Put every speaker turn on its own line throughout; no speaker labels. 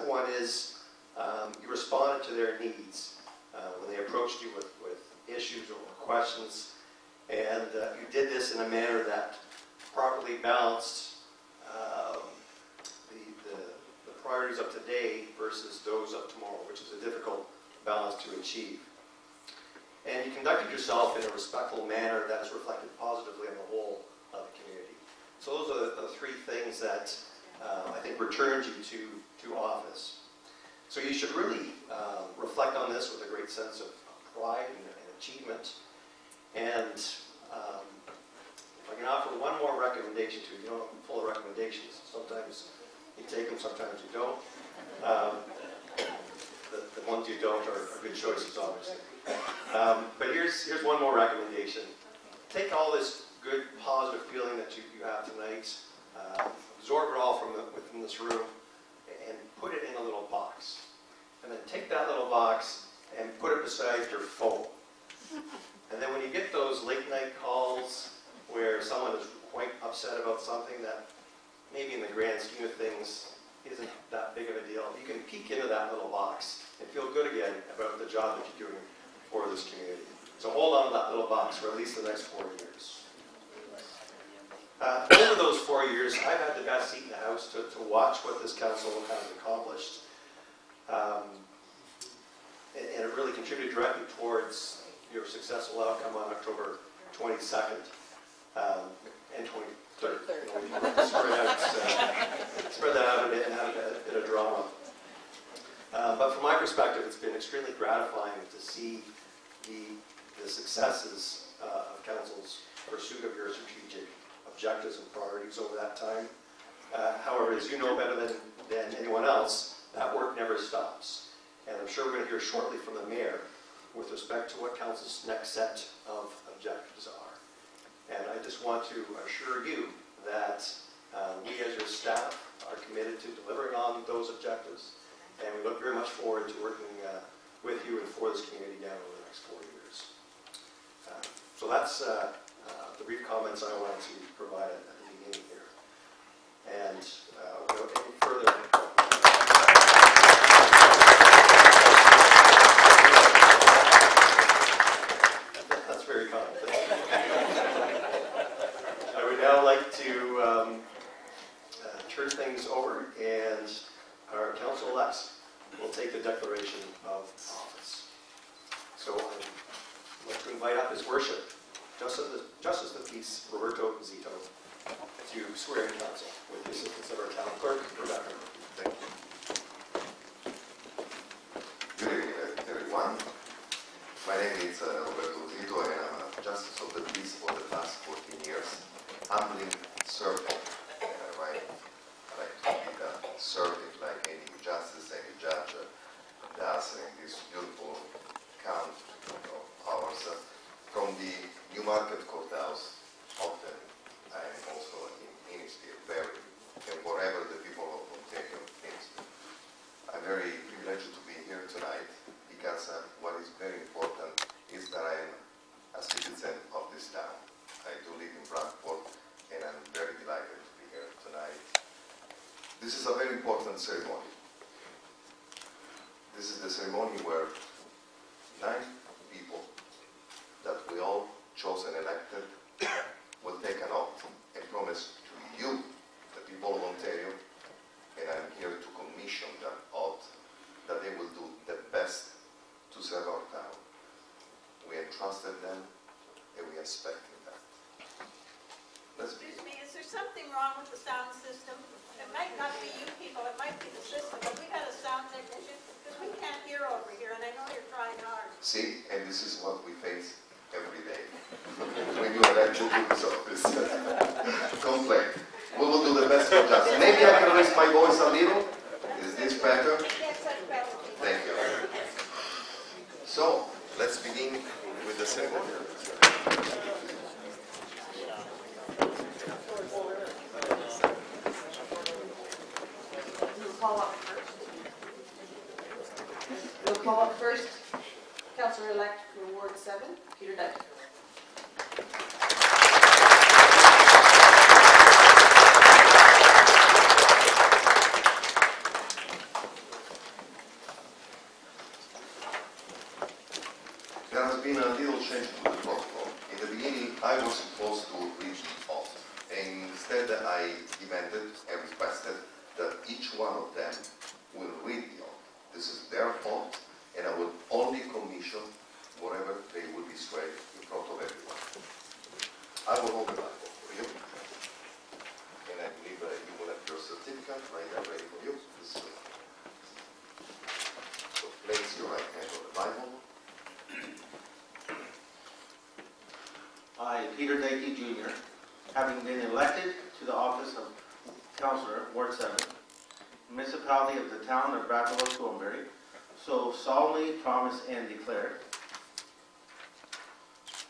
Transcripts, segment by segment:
second one is you responded to their needs when they approached you with issues or questions, and you did this in a manner that properly balanced the priorities of today versus those of tomorrow, which is a difficult balance to achieve. And you conducted yourself in a respectful manner that is reflected positively on the whole of the community. So those are the three things that I think returned you to office. So you should really reflect on this with a great sense of pride and achievement. And if I can offer one more recommendation to you, you know, I'm full of recommendations. Sometimes you take them, sometimes you don't. The ones you don't are good choices, obviously. But here's one more recommendation. Take all this good, positive feeling that you have tonight, absorb it all from within this room, and put it in a little box. And then take that little box and put it beside your phone. And then when you get those late night calls where someone is quite upset about something that maybe in the grand scheme of things isn't that big of a deal, you can peek into that little box and feel good again about the job that you're doing for this community. So hold on to that little box for at least the next 4 years. Over those 4 years, I've had the best seat in the House to watch what this council has accomplished. And it really contributed directly towards your successful outcome on October 22nd and 23rd. Spread that out and have a bit of drama. But from my perspective, it's been extremely gratifying to see the successes of Council's pursuit of your strategic objectives and priorities over that time. However, as you know better than anyone else, that work never stops. And I'm sure we're going to hear shortly from the Mayor with respect to what Council's next set of objectives are. And I just want to assure you that we as your staff are committed to delivering on those objectives, and we look very much forward to working with you and for this community down over the next 4 years. So that's the brief comments I wanted to provide at the beginning here. And without any further... That's very kind. I would now like to turn things over, and our council-elects will take the declaration of office. So I'd like to invite up His Worship, Justice of the Peace, Roberto Zito, to swear in council with the assistance of our town clerk, Rebecca.
Thank you. Good evening, everyone. My name is Roberto Zito, and I'm a Justice of the Peace for the past 14 years. Humbly served, right? I like to be serving like any justice, any judge does in this beautiful count of ours. From the Newmarket Courthouse, often I am also in Ministry of Berry, and wherever the people of Ontario Ministry. I'm very privileged to be here tonight because what is very important is that I am a citizen of this town. I do live in Bradford, and I'm very delighted to be here tonight. This is a very important ceremony. This is the ceremony where 9 people that we all chose and elected will take an oath and promise to you, the people of Ontario, and I'm here to commission that oath, that they will do the best to serve our town. We entrusted them, and we expected that.
Excuse me, is there something wrong with the sound system? It might not be you people, it might be the system, but we got a sound technician, because we can't hear over here, and I know you're trying hard.
See, and this is what we face every day when you elect to do this office. Complain. We will do the best for justice. Maybe I can raise my voice a little. Is this better?
Yes, that's better.
Thank you. So, let's begin with the ceremony.
We'll call up first Councillor-elect for Ward 7, Peter Dykie.
said that I demanded and requested that each one of them will read the oath. This is their oath, and I will only commission whatever they will be swearing in front of everyone. I will hold the Bible for you, and I believe that you will have your certificate right there ready for you. So place your right hand on the Bible.
I, Peter Dykie Jr., having been elected to the office of Councillor, Ward 7, Municipality of the Town of Bradford, Gwillimbury, so solemnly promise and declare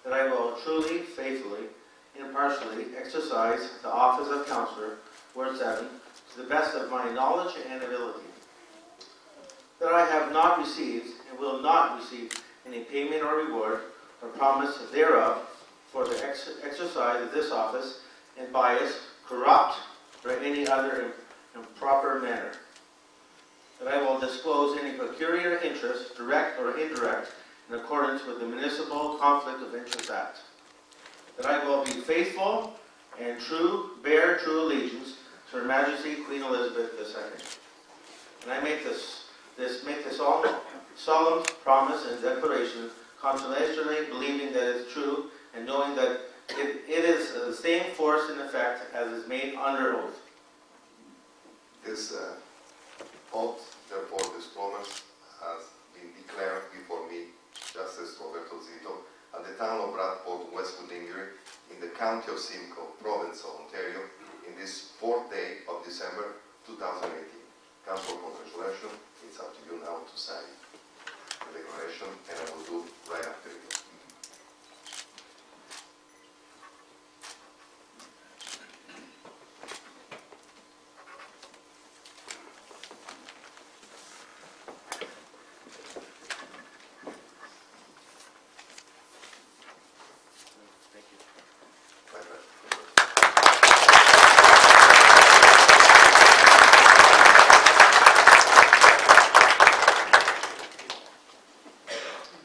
that I will truly, faithfully, impartially exercise the office of Councillor, Ward 7, to the best of my knowledge and ability. That I have not received and will not receive any payment or reward or promise thereof for the exercise of this office in bias, corrupt, or any other improper manner. That I will disclose any peculiar interest, direct or indirect, in accordance with the Municipal Conflict of Interest Act. That I will be faithful and bear true allegiance to Her Majesty Queen Elizabeth II. And I make this solemn promise and declaration, confidently believing that it's true and knowing that it is the same force and effect as is made under oath.
This oath, therefore, this promise has been declared before me, Justice Roberto Zito, at the town of Bradford, West Gwillimbury, in the county of Simcoe, province of Ontario, in this 4th day of December 2018. Council, congratulations. It's up to you now to sign the declaration, and I will do right after you.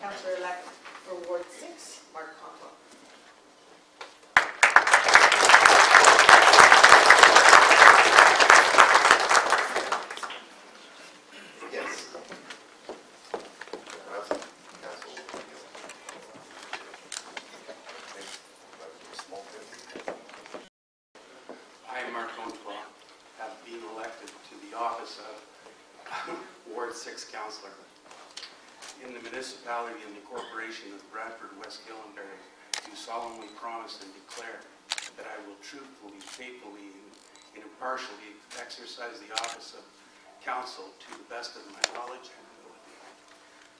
Councillor-elect for Ward 6, Mark Contois.
Yes.
I, Mark Contois, have been elected to the office of Ward 6 Councillor in the municipality and the corporation of Bradford, West Gwillimbury, do solemnly promise and declare that I will truthfully, faithfully, and impartially exercise the office of council to the best of my knowledge and ability.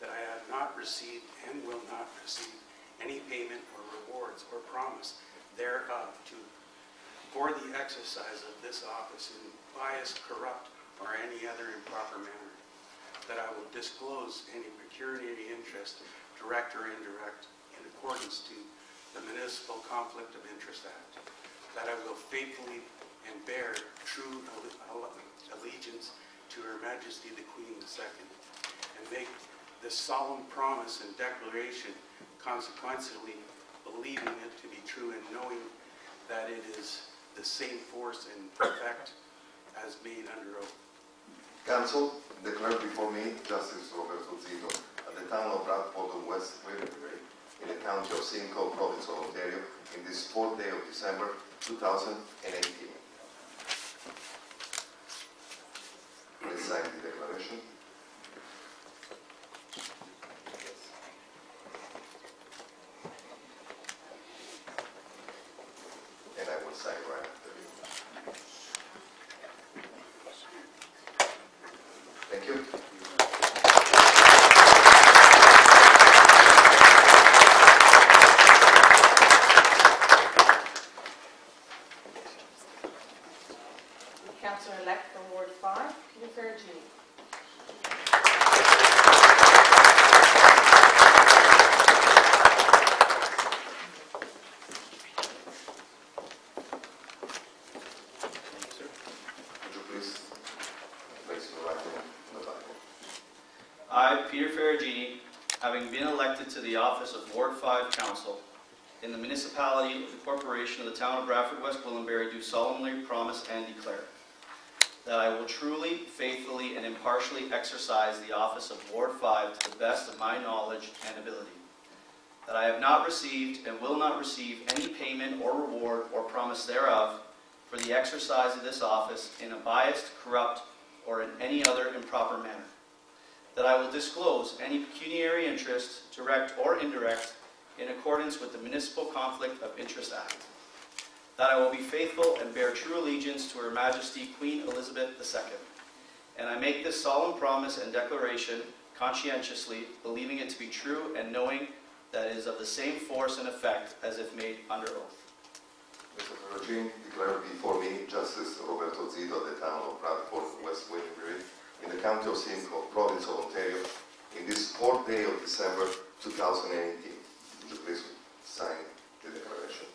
That I have not received and will not receive any payment or rewards or promise thereof for the exercise of this office in bias, corrupt, or any other improper manner. That I will disclose any pecuniary interest, direct or indirect, in accordance to the Municipal Conflict of Interest Act. That I will faithfully and bear true allegiance to Her Majesty the Queen II, and make this solemn promise and declaration, consequently believing it to be true and knowing that it is the same force and effect as made under oath.
Council, declared before me, Justice Roberto Zito, at the town of Bradford, West Gwillimbury, in the county of Simcoe, province of Ontario, in this 4th day of December 2018. Please sign the declaration. And I will sign right after you. Thank you.
Councillor-elect for Ward 5, Peter Ferragine.
Would you please place your right hand on the Bible?
I, Peter Ferragine, having been elected to the office of Ward 5 Council in the municipality of the corporation of the town of Bradford, West Gwillimbury, do solemnly promise and declare that I will truly, faithfully, and impartially exercise the office of Ward 5 to the best of my knowledge and ability. That I have not received and will not receive any payment or reward or promise thereof for the exercise of this office in a biased, corrupt, or in any other improper manner. That I will disclose any pecuniary interest, direct or indirect, in accordance with the Municipal Conflict of Interest Act. That I will be faithful and bear true allegiance to Her Majesty Queen Elizabeth II. And I make this solemn promise and declaration conscientiously, believing it to be true and knowing that it is of the same force and effect as if made under oath.
Mr. Ferragine, declared before me Justice Roberto Zito, the town of Bradford, West Gwillimbury, in the county of Simcoe, province of Ontario, in this 4th day of December 2018. Would you please sign the declaration?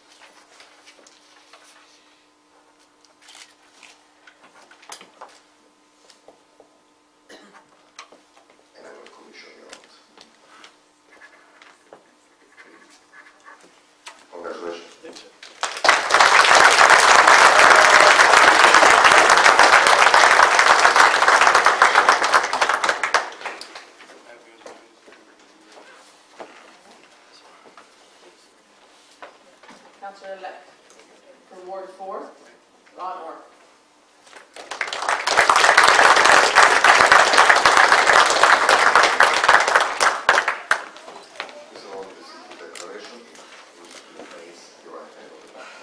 And I will commission you on it. Congratulations.
Thank you.
Councillor-elect for Ward 4, Ron Orr.
This is all this is the declaration. Would you place your right hand on the back?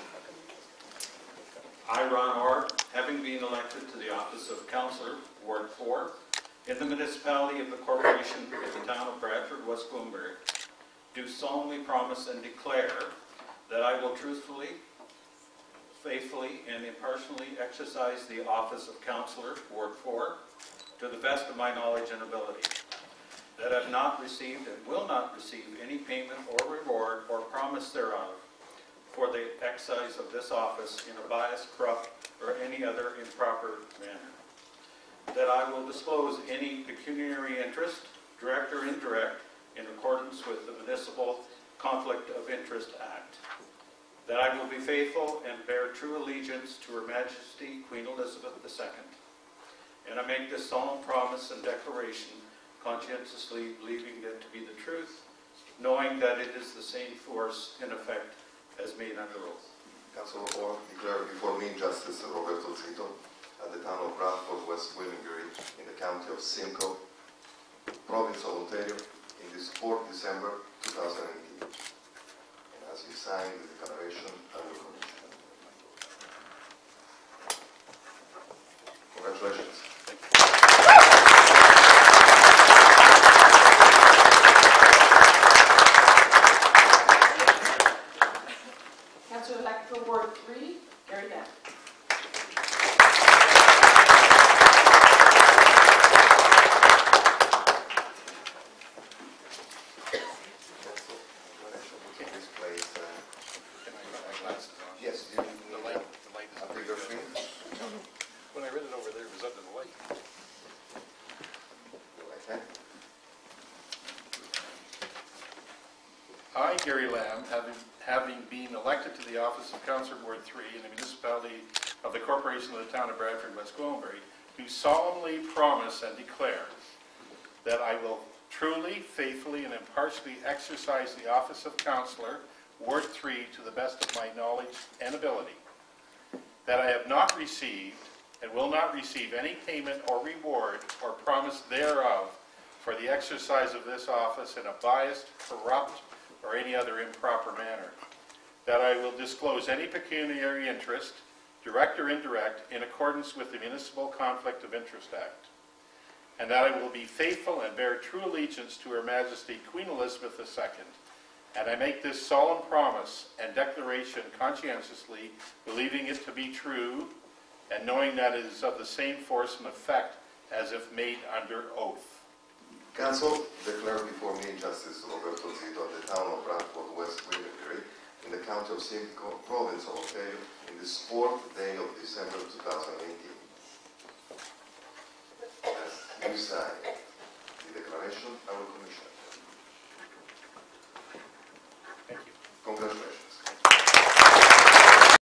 I, Ron Orr, having been elected to the office of Councillor, Ward 4, in the municipality of the corporation of the town of Bradford, West Gwillimbury, do solemnly promise and declare that I will truthfully, faithfully, and impartially exercise the office of Councillor, Ward 4, to the best of my knowledge and ability. That I have not received and will not receive any payment or reward or promise thereof for the exercise of this office in a biased, corrupt, or any other improper manner. That I will disclose any pecuniary interest, direct or indirect, in accordance with the Municipal Conflict of Interest Act. That I will be faithful and bear true allegiance to Her Majesty Queen Elizabeth II. And I make this solemn promise and declaration conscientiously, believing it to be the truth, knowing that it is the same force in effect as made under oath.
Councillor Ward, declared before me Justice Roberto Zito, at the town of Bradford, West Gwillimbury, in the county of Simcoe, province of Ontario, in this 4th December 2018. And as you sign the declaration, I will commission. Congratulations.
Councillor-elect for Ward 3, Gary Down.
Yes, you
The light is
a bigger screen.
When I read it over there, it was under the light.
Your right hand.
I, Gary Lamb, having been elected to the office of Councillor Ward 3 in the municipality of the corporation of the town of Bradford, West Gwillimbury, do solemnly promise and declare that I will truly, faithfully, and impartially exercise the office of Councillor, Ward 3, to the best of my knowledge and ability. That I have not received and will not receive any payment or reward or promise thereof for the exercise of this office in a biased, corrupt, or any other improper manner. That I will disclose any pecuniary interest, direct or indirect, in accordance with the Municipal Conflict of Interest Act. And that I will be faithful and bear true allegiance to Her Majesty Queen Elizabeth II. And I make this solemn promise and declaration conscientiously, believing it to be true, and knowing that it is of the same force and effect as if made under oath.
Council, declared before me Justice Roberto Zito, of the town of Bradford, West Gwillimbury, in the county of Simcoe, province of Ontario, in this 4th day of December 2018. As you sign the declaration, I will